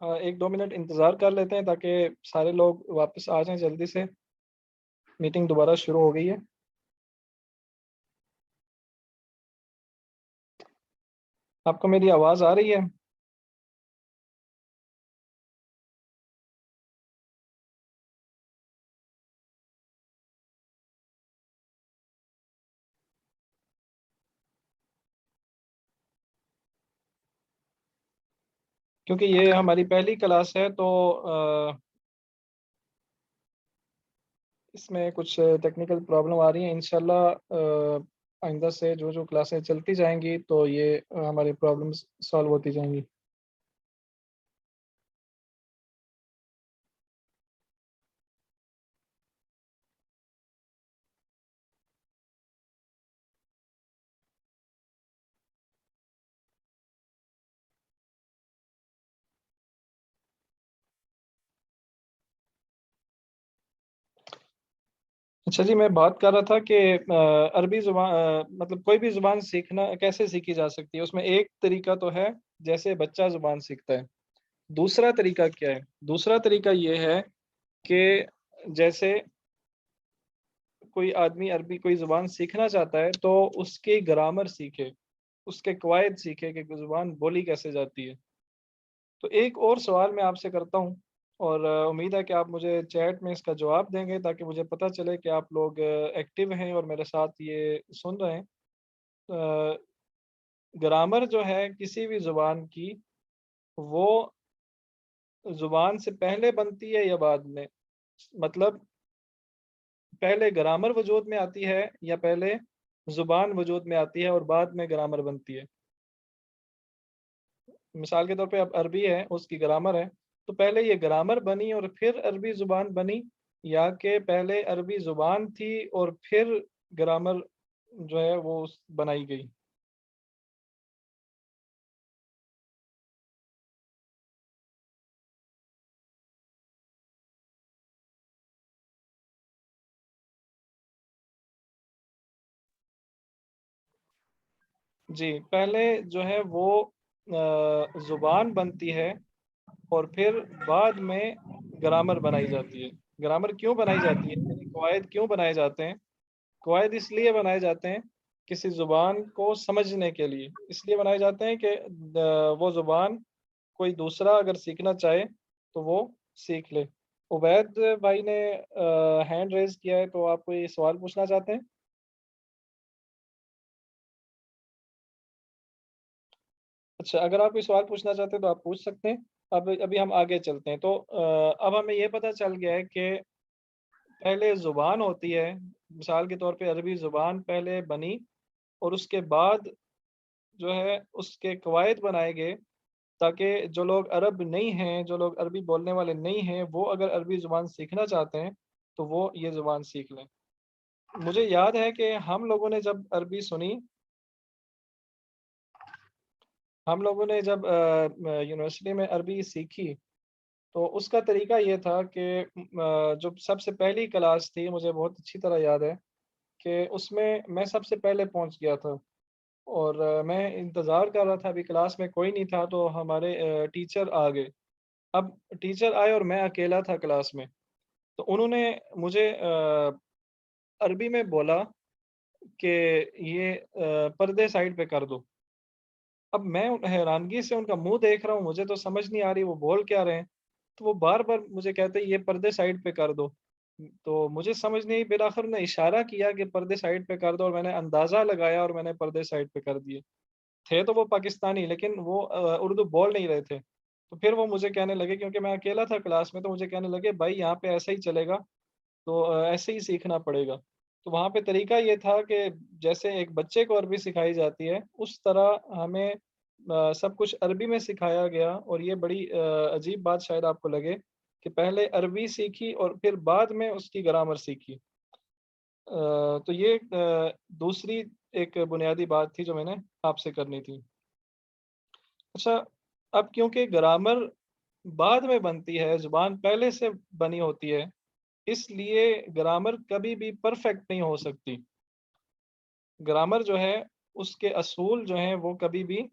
ایک دو منٹ انتظار کر لیتے ہیں تاکہ سارے لوگ واپس آ جائیں جلدی سے. میٹنگ دوبارہ شروع ہو گئی ہے. آپ کو میری آواز آ رہی ہے؟ کیونکہ یہ ہماری پہلی کلاس ہے تو اس میں کچھ ٹیکنیکل پرابلم آ رہی ہیں. انشاءاللہ آئندہ سے جو کلاسیں چلتی جائیں گی تو یہ ہماری پرابلمس سالو ہوتی جائیں گی. اچھا جی، میں بات کر رہا تھا کہ عربی زبان مطلب کوئی بھی زبان سیکھنا کیسے سیکھی جا سکتی ہے. اس میں ایک طریقہ تو ہے جیسے بچہ زبان سیکھتا ہے. دوسرا طریقہ کیا ہے؟ دوسرا طریقہ یہ ہے کہ جیسے کوئی آدمی عربی کوئی زبان سیکھنا چاہتا ہے تو اس کی گرامر سیکھے، اس کے قواعد سیکھے کہ زبان بولی کیسے جاتی ہے. تو ایک اور سوال میں آپ سے کرتا ہوں، اور امید ہے کہ آپ مجھے چیٹ میں اس کا جواب دیں گے تاکہ مجھے پتہ چلے کہ آپ لوگ ایکٹیو ہیں اور میرے ساتھ یہ سن رہے ہیں. گرامر جو ہے کسی بھی زبان کی، وہ زبان سے پہلے بنتی ہے یا بعد میں؟ مطلب پہلے گرامر وجود میں آتی ہے یا پہلے زبان وجود میں آتی ہے اور بعد میں گرامر بنتی ہے؟ مثال کے طور پہ اب عربی ہے، اس کی گرامر ہے، تو پہلے یہ گرامر بنی اور پھر عربی زبان بنی، یا کہ پہلے عربی زبان تھی اور پھر گرامر جو ہے وہ بنائی گئی؟ جی، پہلے جو ہے وہ زبان بنتی ہے اور پھر بعد میں گرامر بنائی جاتی ہے. گرامر کیوں بنائی جاتی ہے، یعنی قواعد کیوں بنائے جاتے ہیں؟ قواعد اس لیے بنائے جاتے ہیں کسی زبان کو سمجھنے کے لیے. اس لیے بنائے جاتے ہیں کہ وہ زبان کوئی دوسرا اگر سیکھنا چاہے تو وہ سیکھ لے. عبید بھائی نے ہینڈ ریز کیا ہے، تو آپ کو یہ سوال پوچھنا چاہتے ہیں؟ اچھا، اگر آپ کوئی سوال پوچھنا چاہتے ہیں تو آپ پوچھ سکتے ہیں. ابھی ہم آگے چلتے ہیں. تو اب ہمیں یہ پتہ چل گیا ہے کہ پہلے زبان ہوتی ہے. مثال کے طور پہ عربی زبان پہلے بنی اور اس کے بعد جو ہے اس کے قواعد بنائے گئے تاکہ جو لوگ عرب نہیں ہیں، جو لوگ عربی بولنے والے نہیں ہیں، وہ اگر عربی زبان سیکھنا چاہتے ہیں تو وہ یہ زبان سیکھ لیں. مجھے یاد ہے کہ ہم لوگوں نے جب عربی سنی، ہم لوگوں نے جب یونیورسٹی میں عربی سیکھی تو اس کا طریقہ یہ تھا کہ جو سب سے پہلی کلاس تھی، مجھے بہت اچھی طرح یاد ہے کہ اس میں سب سے پہلے پہنچ گیا تھا. اور میں انتظار کر رہا تھا، ابھی کلاس میں کوئی نہیں تھا تو ہمارے ٹیچر آ گئے. اب ٹیچر آئے اور میں اکیلا تھا کلاس میں. تو انہوں نے مجھے عربی میں بولا کہ یہ پردے سائڈ پہ کر دو. اب میں حیرانگی سے ان کا منہ دیکھ رہا ہوں، مجھے تو سمجھ نہیں آ رہی وہ بول کیا رہے ہیں. تو وہ بار بار مجھے کہتے یہ پردے سائڈ پہ کر دو. تو مجھے سمجھ نہیں، بالآخر نے اشارہ کیا کہ پردے سائڈ پہ کر دو، اور میں نے اندازہ لگایا اور میں نے پردے سائڈ پہ کر دیے. تھے تو وہ پاکستانی لیکن وہ اردو بول نہیں رہے تھے. تو پھر وہ مجھے کہنے لگے، کیونکہ میں اکیلا تھا کلاس میں، تو مجھے کہنے لگے بھائی یہاں پہ ایسا ہی چلے گا، تو ایسے ہی سیکھنا پڑے گا. تو وہاں پہ طریقہ یہ تھا کہ جیسے ایک بچے کو عربی سکھائی جاتی ہے اس طرح ہمیں سب کچھ عربی میں سکھایا گیا. اور یہ بڑی عجیب بات شاید آپ کو لگے کہ پہلے عربی سیکھی اور پھر بعد میں اس کی گرامر سیکھی. تو یہ دوسری ایک بنیادی بات تھی جو میں نے آپ سے کرنی تھی. اچھا، اب کیونکہ گرامر بعد میں بنتی ہے، زبان پہلے سے بنی ہوتی ہے، اس لیے گرامر کبھی بھی پرفیکٹ نہیں ہو سکتی. گرامر جو ہے اس کے اصول جو ہیں وہ کبھی بھی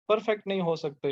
پرفیکٹ نہیں ہو سکتے.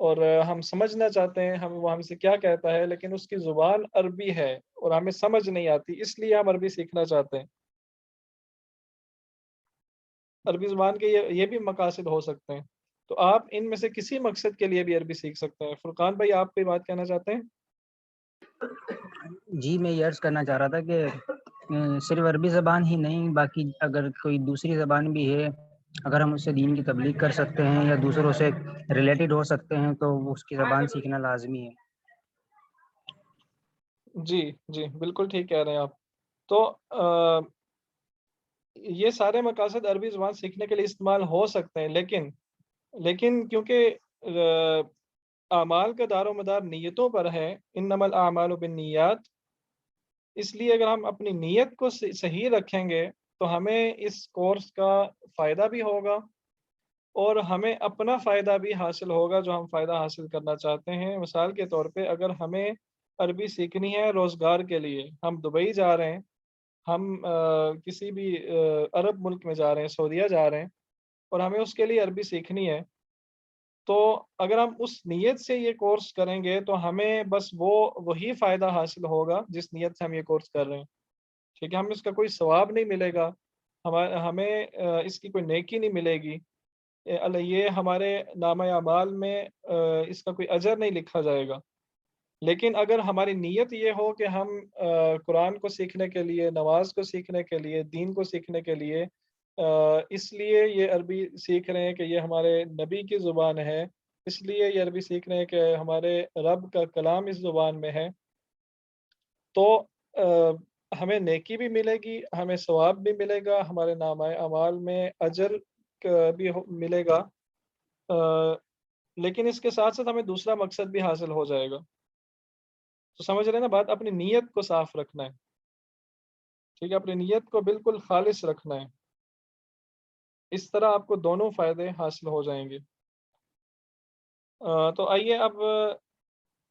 اور ہم سمجھنا چاہتے ہیں وہ ہم سے کیا کہتا ہے، لیکن اس کی زبان عربی ہے اور ہمیں سمجھ نہیں آتی، اس لیے ہم عربی سیکھنا چاہتے ہیں۔ عربی زبان کے یہ بھی مقاصد ہو سکتے ہیں، تو آپ ان میں سے کسی مقصد کے لیے بھی عربی سیکھ سکتے ہیں۔ فرقان بھائی، آپ کوئی بات کہنا چاہتے ہیں؟ جی میں یہ عرض کرنا چاہ رہا تھا کہ صرف عربی زبان ہی نہیں، باقی اگر کوئی دوسری زبان بھی ہے، اگر ہم اس سے دین کی تبلیغ کر سکتے ہیں یا دوسروں سے ریلیٹڈ ہو سکتے ہیں تو اس کی زبان سیکھنا لازمی ہے۔ جی جی، بالکل ٹھیک کہہ رہے ہیں آپ۔ تو یہ سارے مقاصد عربی زبان سیکھنے کے لیے استعمال ہو سکتے ہیں، لیکن کیونکہ اعمال کا دار و مدار نیتوں پر ہے، انما الاعمال بالنیات، اس لیے اگر ہم اپنی نیت کو صحیح رکھیں گے تو ہمیں اس کورس کا فائدہ بھی ہوگا اور ہمیں اپنا فائدہ بھی حاصل ہوگا جو ہم فائدہ حاصل کرنا چاہتے ہیں۔ مثال کے طور پہ اگر ہمیں عربی سیکھنی ہے روزگار کے لیے، ہم دبئی جا رہے ہیں، ہم کسی بھی عرب ملک میں جا رہے ہیں، سعودیہ جا رہے ہیں، اور ہمیں اس کے لیے عربی سیکھنی ہے، تو اگر ہم اس نیت سے یہ کورس کریں گے تو ہمیں بس وہی فائدہ حاصل ہوگا جس نیت سے ہم یہ کورس کر رہے ہیں، ٹھیک ہے؟ ہمیں اس کا کوئی ثواب نہیں ملے گا، ہمیں اس کی کوئی نیکی نہیں ملے گی، یہ ہمارے نامہ اعمال میں اس کا کوئی اجر نہیں لکھا جائے گا۔ لیکن اگر ہماری نیت یہ ہو کہ ہم قرآن کو سیکھنے کے لیے، نماز کو سیکھنے کے لیے، دین کو سیکھنے کے لیے اس لیے یہ عربی سیکھ رہے ہیں کہ یہ ہمارے نبی کی زبان ہے، اس لیے یہ عربی سیکھ رہے ہیں کہ ہمارے رب کا کلام اس زبان میں ہے، تو ہمیں نیکی بھی ملے گی، ہمیں ثواب بھی ملے گا، ہمارے نامہ اعمال میں اجر بھی ملے گا، لیکن اس کے ساتھ ساتھ ہمیں دوسرا مقصد بھی حاصل ہو جائے گا۔ تو سمجھ رہے ہیں نا بات؟ اپنی نیت کو صاف رکھنا ہے، ٹھیک ہے؟ اپنی نیت کو بالکل خالص رکھنا ہے، اس طرح آپ کو دونوں فائدے حاصل ہو جائیں گے۔ تو آئیے اب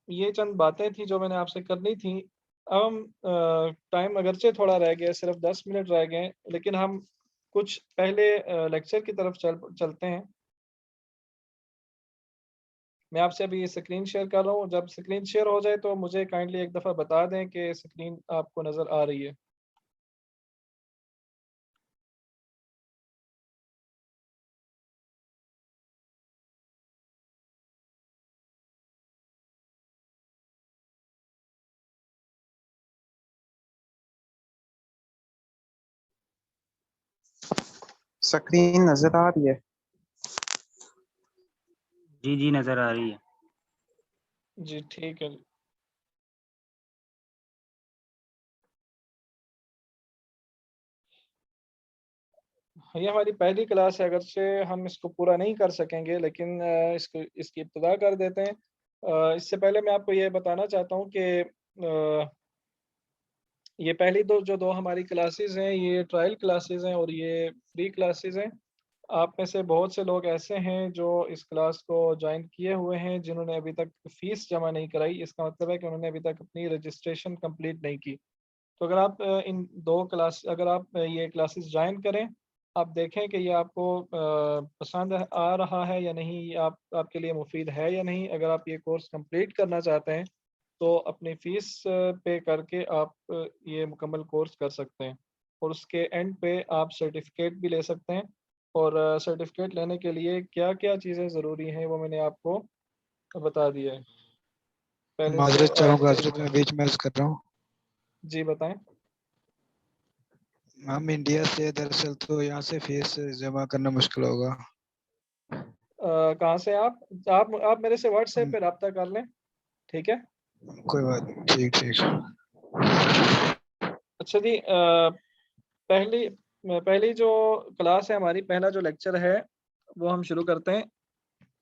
یہ چند باتیں تھیں جو میں نے آپ سے کرنی تھیں، اب ہم ٹائم اگرچہ تھوڑا رہ گیا، صرف 10 منٹ رہ گئے، لیکن ہم کچھ پہلے لیکچر کی طرف چلتے ہیں۔ میں آپ سے ابھی یہ اسکرین شیئر کر رہا ہوں، جب اسکرین شیئر ہو جائے تو مجھے کائنڈلی ایک دفعہ بتا دیں کہ اسکرین آپ کو نظر آ رہی ہے۔ سکرین نظر آ رہی ہے؟ جی جی نظر آ رہی ہے۔ جی ٹھیک ہے۔ یہ ہماری پہلی کلاس ہے، اگرچہ ہم اس کو پورا نہیں کر سکیں گے، لیکن اس کی ابتدا کر دیتے ہیں۔ اس سے پہلے میں آپ کو یہ بتانا چاہتا ہوں کہ یہ پہلی دو ہماری کلاسز ہیں، یہ ٹرائل کلاسز ہیں اور یہ فری کلاسز ہیں۔ آپ میں سے بہت سے لوگ ایسے ہیں جو اس کلاس کو جوائن کیے ہوئے ہیں جنہوں نے ابھی تک فیس جمع نہیں کرائی، اس کا مطلب ہے کہ انہوں نے ابھی تک اپنی رجسٹریشن کمپلیٹ نہیں کی۔ تو اگر آپ اگر آپ یہ کلاسز جوائن کریں، آپ دیکھیں کہ یہ آپ کو پسند آ رہا ہے یا نہیں، یہ آپ کے لیے مفید ہے یا نہیں۔ اگر آپ یہ کورس کمپلیٹ کرنا چاہتے ہیں تو اپنی فیس پے کر کے آپ یہ مکمل کورس کر سکتے ہیں، اور اس کے اینڈ پہ آپ سرٹیفکیٹ بھی لے سکتے ہیں۔ اور سرٹیفکیٹ لینے کے لیے کیا کیا چیزیں ضروری ہیں وہ میں نے آپ کو بتا دیا ہے پہلے سے۔ معذرت چاہوں گا حضرت، میں بیچ میں عرض کر رہا ہوں۔ جی بتائیں۔ ہم انڈیا سے، دراصل تو یہاں سے فیس جمع کرنا مشکل ہوگا۔ کہاں سے آپ میرے سے واٹس ایپ پہ رابطہ کر لیں، ٹھیک ہے؟ کوئی بات نہیں، ٹھیک ٹھیک۔ اچھا جی، پہلی جو کلاس ہے ہماری، پہلا جو لیکچر ہے وہ ہم شروع کرتے ہیں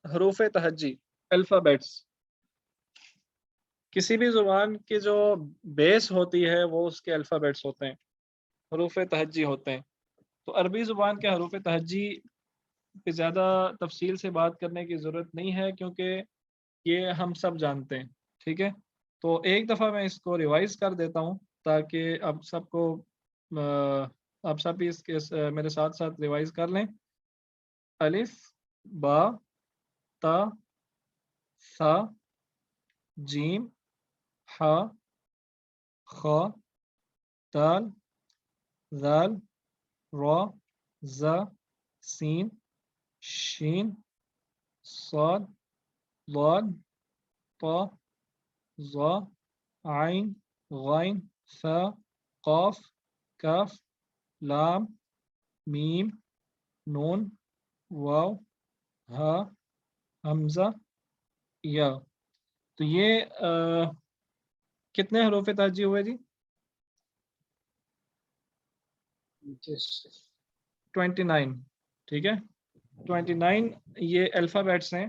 حروف تہجی، الفابیٹس۔ کسی بھی زبان کی جو بیس ہوتی ہے وہ اس کے الفابیٹس ہوتے ہیں، حروف تہجی ہوتے ہیں۔ تو عربی زبان کے حروف تہجی پہ زیادہ تفصیل سے بات کرنے کی ضرورت نہیں ہے کیونکہ یہ ہم سب جانتے ہیں، ٹھیک ہے؟ تو ایک دفعہ میں اس کو ریوائز کر دیتا ہوں تاکہ اب سب کو آپ سب بھی اس کے میرے ساتھ ساتھ ریوائز کر لیں۔ الف، با، تا، ثا جیم ہا خا دال ذال را زا سین شین صاد ضاد طا ظا عین غین ثا قاف کاف لام میم نون واو ہا حمزہ یا. تو یہ کتنے حروف تہجی ہوئے جی؟ 29. ٹھیک ہے، 29 یہ الفابیٹس ہیں.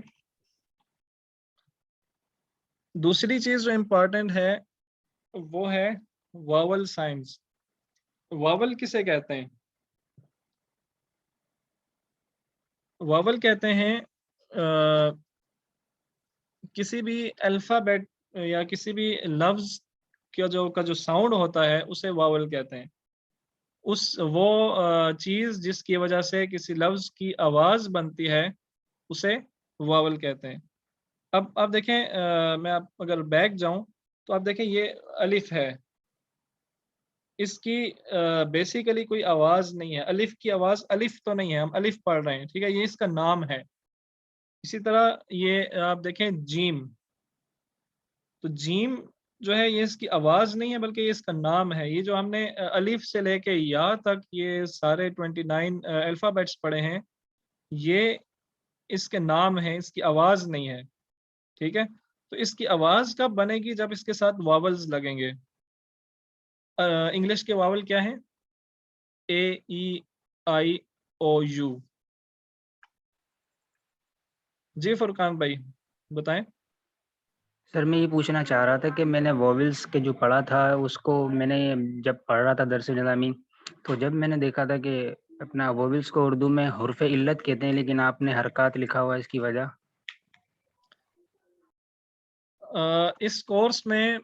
دوسری چیز جو امپورٹنٹ ہے وہ ہے واول سائنس. واول کسے کہتے ہیں؟ واول کہتے ہیں کسی بھی الفابیٹ یا کسی بھی لفظ کا جو ساؤنڈ ہوتا ہے اسے واول کہتے ہیں. وہ چیز جس کی وجہ سے کسی لفظ کی آواز بنتی ہے اسے واول کہتے ہیں. اب دیکھیں میں اگر بیک جاؤں تو آپ دیکھیں یہ الف ہے، اس کی بیسیکلی کوئی آواز نہیں ہے. الف کی آواز الف تو نہیں ہے، ہم الف پڑھ رہے ہیں، ٹھیک ہے، یہ اس کا نام ہے. اسی طرح یہ آپ دیکھیں جیم، تو جیم جو ہے یہ اس کی آواز نہیں ہے بلکہ یہ اس کا نام ہے. یہ جو ہم نے الف سے لے کے یا تک یہ سارے 29 الفابیٹس پڑھے ہیں یہ اس کے نام ہیں، اس کی آواز نہیں ہے. ٹھیک ہے، تو اس کی آواز کب بنے گی؟ جب اس کے ساتھ واولز لگیں گے. انگلش کے واول کیا ہیں؟ اے ای آئی او یو. جی فرقان بھائی بتائیں. سر میں یہ پوچھنا چاہ رہا تھا کہ میں نے واولز کے جو پڑھا تھا اس کو میں نے جب پڑھ رہا تھا درس نظامی تو جب میں نے دیکھا تھا کہ اپنا واولز کو اردو میں حرف علت کہتے ہیں لیکن آپ نے حرکات لکھا ہوا ہے، اس کی وجہ؟ اس کورس میں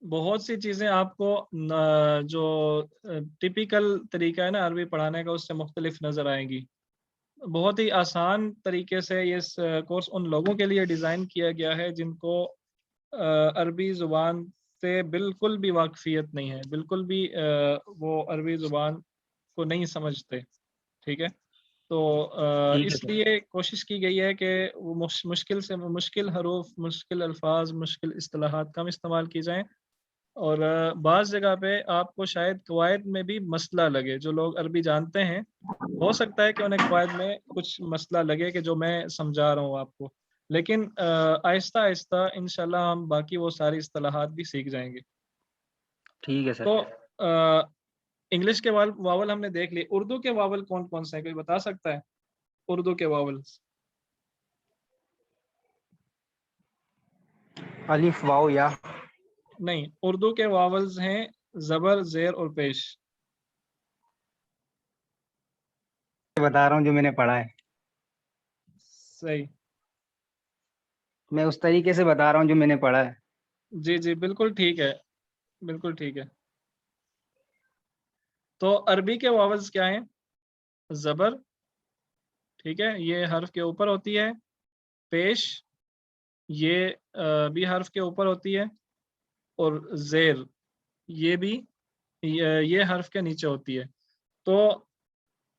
بہت سی چیزیں آپ کو جو ٹپیکل طریقہ ہے نا عربی پڑھانے کا اس سے مختلف نظر آئیں گی. بہت ہی آسان طریقے سے یہ کورس ان لوگوں کے لیے ڈیزائن کیا گیا ہے جن کو عربی زبان سے بالکل بھی واقفیت نہیں ہے، بالکل بھی وہ عربی زبان کو نہیں سمجھتے. ٹھیک ہے، تو اس لیے کوشش کی گئی ہے کہ وہ مشکل سے مشکل حروف، مشکل الفاظ، مشکل اصطلاحات کم استعمال کی جائیں. اور بعض جگہ پہ آپ کو شاید قواعد میں بھی مسئلہ لگے. جو لوگ عربی جانتے ہیں ہو سکتا ہے کہ انہیں قواعد میں کچھ مسئلہ لگے کہ جو میں سمجھا رہا ہوں آپ کو، لیکن آہستہ آہستہ انشاءاللہ ہم باقی وہ ساری اصطلاحات بھی سیکھ جائیں گے. ٹھیک ہے سر. تو انگلش کے واول ہم نے دیکھ لیے. اردو کے واول کون کون سے ہیں؟ کوئی بتا سکتا ہے اردو کے واول؟ الف واو یا؟ نہیں، اردو کے واولز ہیں زبر، زیر اور پیش. بتا رہا ہوں جو میں نے پڑھا ہے. صحیح. میں اس طریقے سے بتا رہا ہوں جو میں نے پڑھا ہے. جی جی بالکل ٹھیک ہے، بالکل ٹھیک ہے. تو عربی کے واولز کیا ہیں؟ زبر، ٹھیک ہے، یہ حرف کے اوپر ہوتی ہے. پیش، یہ بھی حرف کے اوپر ہوتی ہے. اور زیر، یہ بھی یہ حرف کے نیچے ہوتی ہے. تو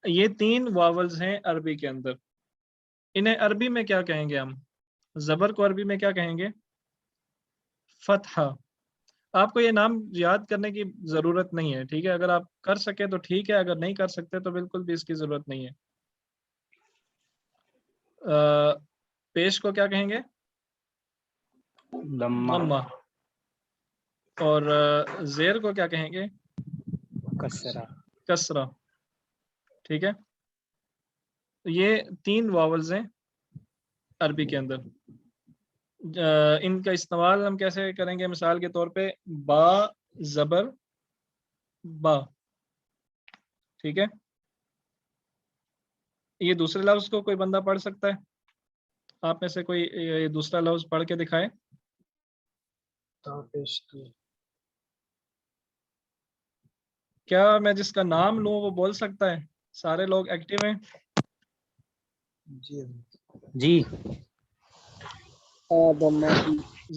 یہ 3 واولز ہیں عربی کے اندر. انہیں عربی میں کیا کہیں گے ہم؟ زبر کو عربی میں کیا کہیں گے؟ فتحہ. آپ کو یہ نام یاد کرنے کی ضرورت نہیں ہے، ٹھیک ہے، اگر آپ کر سکے تو ٹھیک ہے، اگر نہیں کر سکتے تو بالکل بھی اس کی ضرورت نہیں ہے. پیش کو کیا کہیں گے؟ ضمہ. اور زیر کو کیا کہیں گے؟ کسرہ. ٹھیک ہے، یہ 3 واولز ہیں عربی کے اندر. ان کا استعمال ہم کیسے کریں گے؟ مثال کے طور پہ با زبر با. ٹھیک ہے، یہ دوسرے لفظ کو کوئی بندہ پڑھ سکتا ہے؟ آپ میں سے کوئی یہ دوسرا لفظ پڑھ کے دکھائے. کیا میں جس کا نام لوں وہ بول سکتا ہے؟ سارے لوگ ایکٹیو ہیں؟ جی.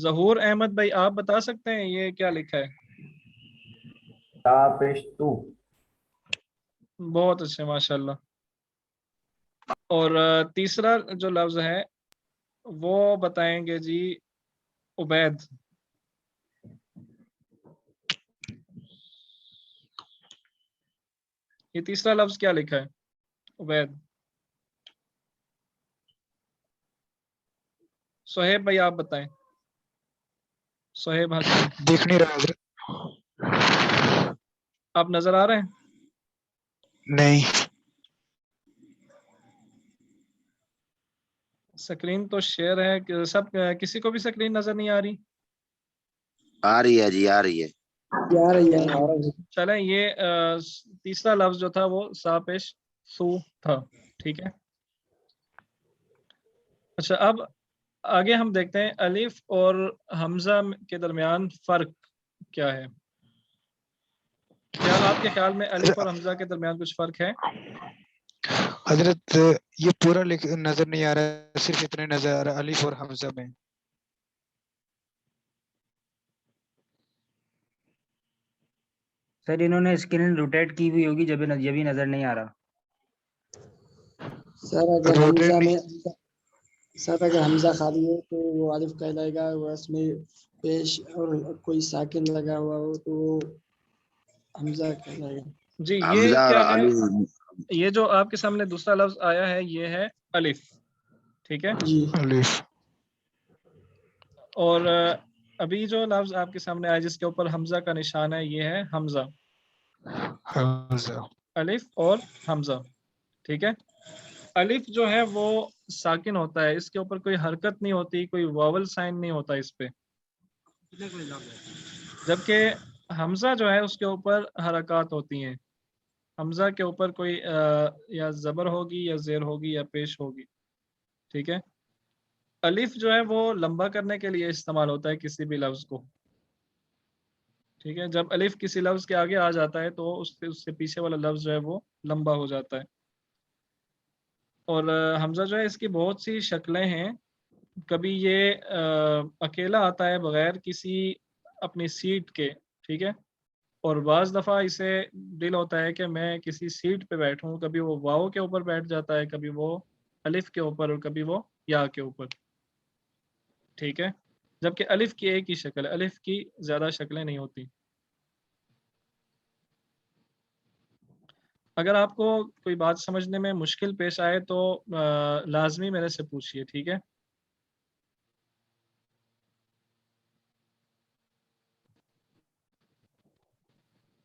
ظہور احمد بھائی آپ بتا سکتے ہیں یہ کیا لکھا ہے؟ تاپشتو. بہت اچھے ماشاءاللہ. اور تیسرا جو لفظ ہے وہ بتائیں گے جی عبید. یہ تیسرا لفظ کیا لکھا ہے عبید؟ صہیب بھائی آپ بتائیں. صہیب حکیم دیکھ نہیں رہا حضرت. آپ نظر آ رہے ہیں؟ نہیں. سکرین تو شیئر ہے کہ سب کسی کو بھی سکرین نظر نہیں آ رہی؟ آ رہی ہے جی، آ رہی ہے. چلیں یہ تیسرا لفظ جو تھا وہ ساپش سو تھا. ٹھیک ہے. اچھا اب آگے ہم دیکھتے ہیں الف اور حمزہ کے درمیان فرق کیا ہے. کیا آپ کے خیال میں الف اور حمزہ کے درمیان کچھ فرق ہے؟ حضرت یہ پورا نظر نہیں آ رہا ہے، صرف اتنے نظر آ رہا ہے الف اور حمزہ میں. سر انہوں نے اسکرین روٹیٹ کی ہوئی ہوگی جب یہ بھی نظر نہیں آ رہا. سر اگر حمزہ میں اگر حمزہ خالی ہو تو وہ الف کہلائے گا، وہ اس میں پیش اور کوئی ساکن لگا ہوا ہو تو وہ حمزہ کہلائے گا. جی یہ حمزہ اور کیا ہے؟ علی. یہ جو آپ کے سامنے دوسرا لفظ آیا ہے یہ ہے الف. ٹھیک ہے. جی الف. اور ابھی جو لفظ آپ کے سامنے آیا جس کے اوپر حمزہ کا نشان ہے یہ ہے حمزہ. حمزہ. الف اور حمزہ. ٹھیک ہے. الف جو ہے وہ ساکن ہوتا ہے، اس کے اوپر کوئی حرکت نہیں ہوتی، کوئی واول سائن نہیں ہوتا اس پہ. جبکہ حمزہ جو ہے اس کے اوپر حرکات ہوتی ہیں. حمزہ کے اوپر کوئی یا زبر ہوگی یا زیر ہوگی یا پیش ہوگی. ٹھیک ہے. الف جو ہے وہ لمبا کرنے کے لیے استعمال ہوتا ہے کسی بھی لفظ کو. ٹھیک ہے. جب الف کسی لفظ کے آگے آ جاتا ہے تو اس سے پیچھے والا لفظ جو ہے وہ لمبا ہو جاتا ہے. اور حمزہ جو ہے اس کی بہت سی شکلیں ہیں. کبھی یہ اکیلا آتا ہے بغیر کسی اپنی سیٹ کے. ٹھیک ہے. اور بعض دفعہ اسے دل ہوتا ہے کہ میں کسی سیٹ پہ بیٹھوں، کبھی وہ واو کے اوپر بیٹھ جاتا ہے، کبھی وہ الف کے اوپر اور کبھی وہ یا کے اوپر. ٹھیک ہے. جبکہ الف کی ایک ہی شکل ہے، الف کی زیادہ شکلیں نہیں ہوتی. اگر آپ کو کوئی بات سمجھنے میں مشکل پیش آئے تو لازمی میرے سے پوچھیے. ٹھیک ہے.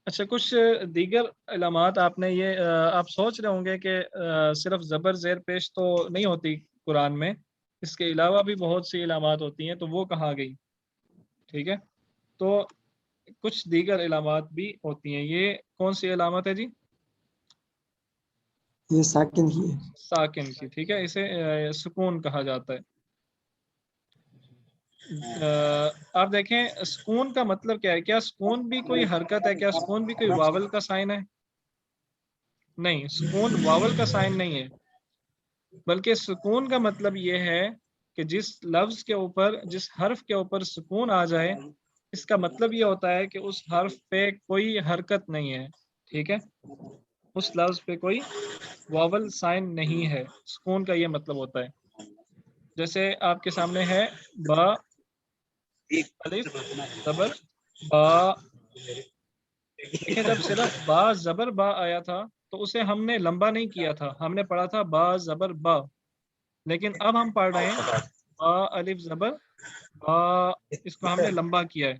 اچھا کچھ دیگر علامات آپ نے یہ آپ سوچ رہے ہوں گے کہ صرف زبر زیر پیش تو نہیں ہوتی قرآن میں، اس کے علاوہ بھی بہت سی علامات ہوتی ہیں، تو وہ کہاں گئی؟ ٹھیک ہے. تو کچھ دیگر علامات بھی ہوتی ہیں. یہ کون سی علامت ہے جی؟ یہ ساکن کی ہے. ساکن کی. ٹھیک ہے. اسے سکون کہا جاتا ہے. آپ دیکھیں سکون کا مطلب کیا ہے؟ کیا سکون بھی کوئی حرکت ہے؟ کیا سکون بھی کوئی واول کا سائن ہے؟ نہیں، سکون واول کا سائن نہیں ہے، بلکہ سکون کا مطلب یہ ہے کہ جس لفظ کے اوپر، جس حرف کے اوپر سکون آ جائے، اس کا مطلب یہ ہوتا ہے کہ اس حرف پہ کوئی حرکت نہیں ہے. ٹھیک ہے. اس لفظ پہ کوئی واول سائن نہیں ہے. سکون کا یہ مطلب ہوتا ہے. جیسے آپ کے سامنے ہے با الف زبر با. دیکھیں جب صرف با زبر با آیا تھا تو اسے ہم نے لمبا نہیں کیا تھا، ہم نے پڑھا تھا با زبر با. لیکن اب ہم پڑھ رہے ہیں با الف زبر با، اس کو ہم نے لمبا کیا ہے.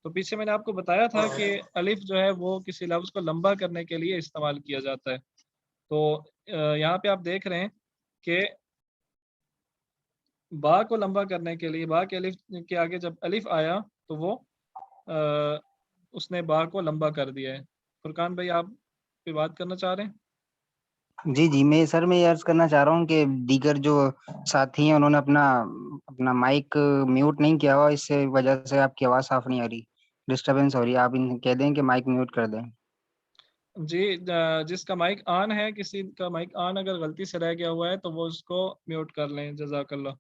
تو پیچھے میں نے آپ کو بتایا تھا کہ الف جو ہے وہ کسی لفظ کو لمبا کرنے کے لیے استعمال کیا جاتا ہے. تو یہاں پہ آپ دیکھ رہے ہیں کہ با کو لمبا کرنے کے لیے با کے الف کے آگے جب الف آیا تو وہ اس نے با کو لمبا کر دیا ہے. فرقان بھائی آپ پہ بات کرنا چاہ رہے ہیں؟ جی میں سر میں یہ عرض کرنا چاہ رہا ہوں کہ دیگر جو ساتھی ہیں انہوں نے اپنا مائک میوٹ نہیں کیا ہوا، اس سے وجہ سے آپ کی آواز صاف نہیں آ رہی، ڈسٹربینس ہو رہی ہے. آپ ان کہہ دیں کہ مائک میوٹ کر دیں. جی جس کا مائک آن ہے، کسی کا مائک آن اگر غلطی سے رہ گیا ہوا ہے تو وہ اس کو میوٹ کر لیں. جزاک اللہ.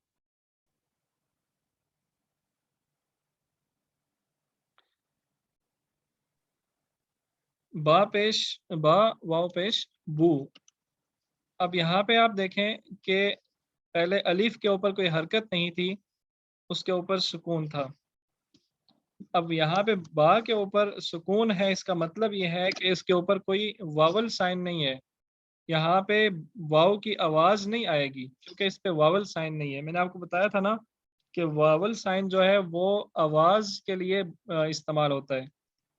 با پیش با واو پیش بو. اب یہاں پہ آپ دیکھیں کہ پہلے الف کے اوپر کوئی حرکت نہیں تھی، اس کے اوپر سکون تھا. اب یہاں پہ با کے اوپر سکون ہے، اس کا مطلب یہ ہے کہ اس کے اوپر کوئی واول سائن نہیں ہے. یہاں پہ واو کی آواز نہیں آئے گی کیونکہ اس پہ واول سائن نہیں ہے. میں نے آپ کو بتایا تھا نا کہ واول سائن جو ہے وہ آواز کے لیے استعمال ہوتا ہے.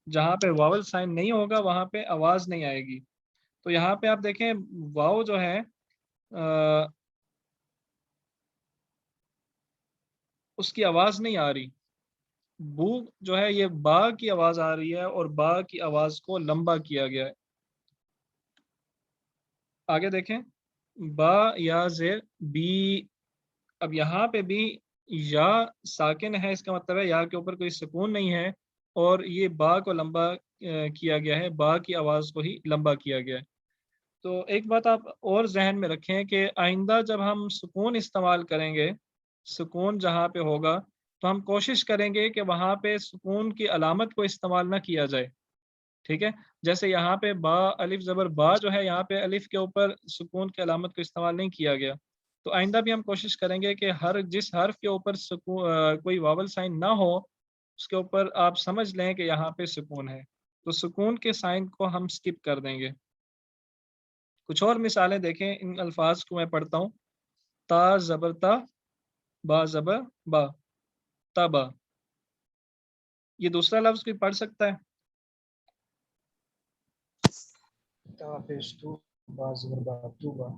جہاں پہ واول سائن نہیں ہوگا وہاں پہ آواز نہیں آئے گی. تو یہاں پہ آپ دیکھیں واو جو ہے اس کی آواز نہیں آ رہی. بو جو ہے یہ با کی آواز آ رہی ہے اور با کی آواز کو لمبا کیا گیا ہے. آگے دیکھیں با یا زیر بی. اب یہاں پہ بھی یا ساکن ہے، اس کا مطلب ہے یا کے اوپر کوئی سکون نہیں ہے اور یہ با کو لمبا کیا گیا ہے، با کی آواز کو ہی لمبا کیا گیا ہے. تو ایک بات آپ اور ذہن میں رکھیں کہ آئندہ جب ہم سکون استعمال کریں گے، سکون جہاں پہ ہوگا تو ہم کوشش کریں گے کہ وہاں پہ سکون کی علامت کو استعمال نہ کیا جائے. ٹھیک ہے، جیسے یہاں پہ با الف زبر با جو ہے، یہاں پہ الف کے اوپر سکون کی علامت کو استعمال نہیں کیا گیا. تو آئندہ بھی ہم کوشش کریں گے کہ جس حرف کے اوپر کوئی واول سائن نہ ہو اس کے اوپر آپ سمجھ لیں کہ یہاں پہ سکون ہے، تو سکون کے سائن کو ہم سکپ کر دیں گے. کچھ اور مثالیں دیکھیں ان الفاظ کو میں پڑھتا ہوں. تا زبر تا، با زبر با، تبا. یہ دوسرا لفظ کوئی پڑھ سکتا ہے؟ تا پیش تو با زبر با تو با.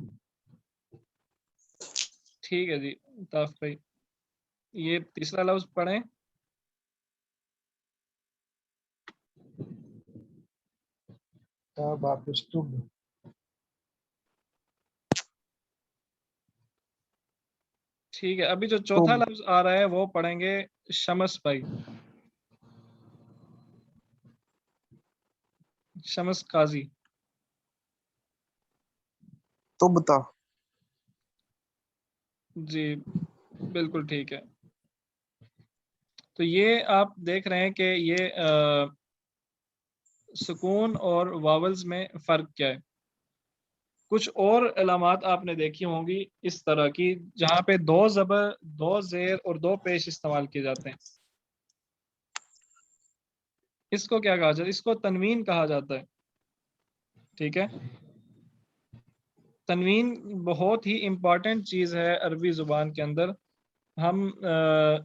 ٹھیک ہے جی طاف بھائی، یہ تیسرا لفظ پڑھیں. تا با پیش تو. ٹھیک ہے، ابھی جو چوتھا لفظ آ رہا ہے وہ پڑھیں گے شمس بھائی، شمس قاضی. تبتا. جی بالکل ٹھیک ہے. تو یہ آپ دیکھ رہے ہیں کہ یہ سکون اور واولز میں فرق کیا ہے. کچھ اور علامات آپ نے دیکھی ہوں گی اس طرح کی جہاں پہ دو زبر، دو زیر اور دو پیش استعمال کیے جاتے ہیں. اس کو کیا کہا جاتا ہے؟ اس کو تنوین کہا جاتا ہے. ٹھیک ہے، تنوین بہت ہی امپورٹنٹ چیز ہے عربی زبان کے اندر. ہم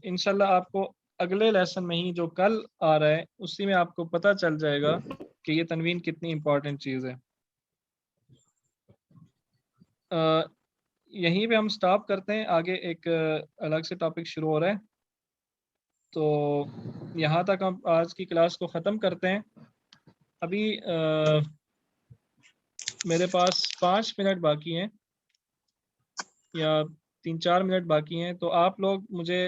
انشاءاللہ آپ کو اگلے لیسن میں ہی جو کل آ رہا ہے اسی میں آپ کو پتہ چل جائے گا کہ یہ تنوین کتنی امپورٹنٹ چیز ہے. یہیں پہ ہم سٹاپ کرتے ہیں، آگے ایک الگ سے ٹاپک شروع ہو رہا ہے. تو یہاں تک ہم آج کی کلاس کو ختم کرتے ہیں. ابھی میرے پاس 5 منٹ باقی ہیں یا 3-4 منٹ باقی ہیں، تو آپ لوگ مجھے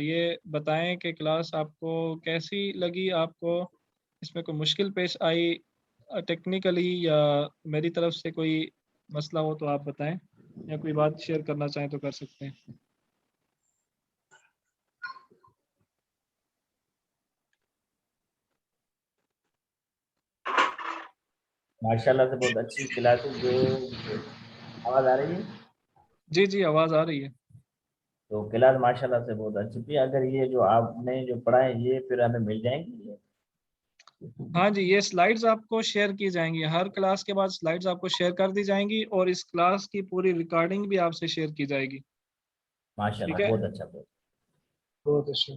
یہ بتائیں کہ کلاس آپ کو کیسی لگی. آپ کو اس میں کوئی مشکل پیش آئی ٹیکنیکلی یا میری طرف سے کوئی مسئلہ ہو تو آپ بتائیں، یا کوئی بات شیئر کرنا چاہیں تو کر سکتے ہیں. ماشاءاللہ سے بہت اچھی کلاسز جو آواز آ رہی ہے. جی جی آواز آ رہی ہے. تو کلاس ماشاءاللہ سے بہت اچھی تھی. اگر یہ جو آپ نے جو پڑھا ہے یہ پھر ہمیں مل جائیں گی؟ ہاں جی، یہ سلائیڈز آپ کو شیئر کی جائیں گی. ہر کلاس کے بعد سلائیڈز آپ کو شیئر کر دی جائیں گی اور اس کلاس کی پوری ریکارڈنگ بھی آپ سے شیئر کی جائے گی. ماشاءاللہ ٹھیک ہے، بہت اچھا. بہت اچھا.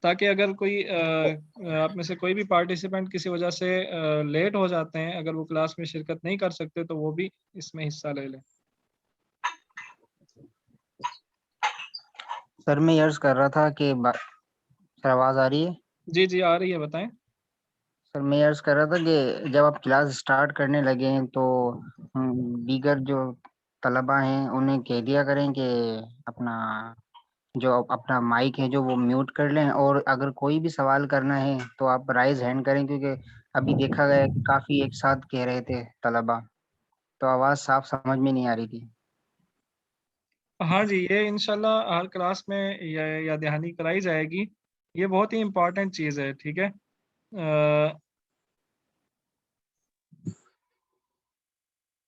تاکہ اگر کوئی آپ میں سے کوئی بھی پارٹیسپینٹ کسی وجہ سے لیٹ ہو جاتے ہیں، اگر وہ کلاس میں شرکت نہیں کر سکتے تو وہ بھی اس میں حصہ لے لیں. سر میں عرض کر رہا تھا کہ سر آواز آ رہی ہے؟ جی جی آ رہی ہے، بتائیں. سر میں عرض کر رہا تھا کہ جب آپ کلاس سٹارٹ کرنے لگے ہیں تو دیگر جو طلبہ ہیں انہیں کہہ دیا کریں کہ اپنا مائک ہے جو وہ میوٹ کر لیں، اور اگر کوئی بھی سوال کرنا ہے تو آپ رائز ہینڈ کریں، کیونکہ ابھی دیکھا گیا کہ کافی ایک ساتھ کہہ رہے تھے طلبہ تو آواز صاف سمجھ میں نہیں آ رہی تھی. ہاں جی، یہ انشاءاللہ ہر کلاس میں یا دہانی کرائی جائے گی. یہ بہت ہی امپورٹنٹ چیز ہے. ٹھیک ہے،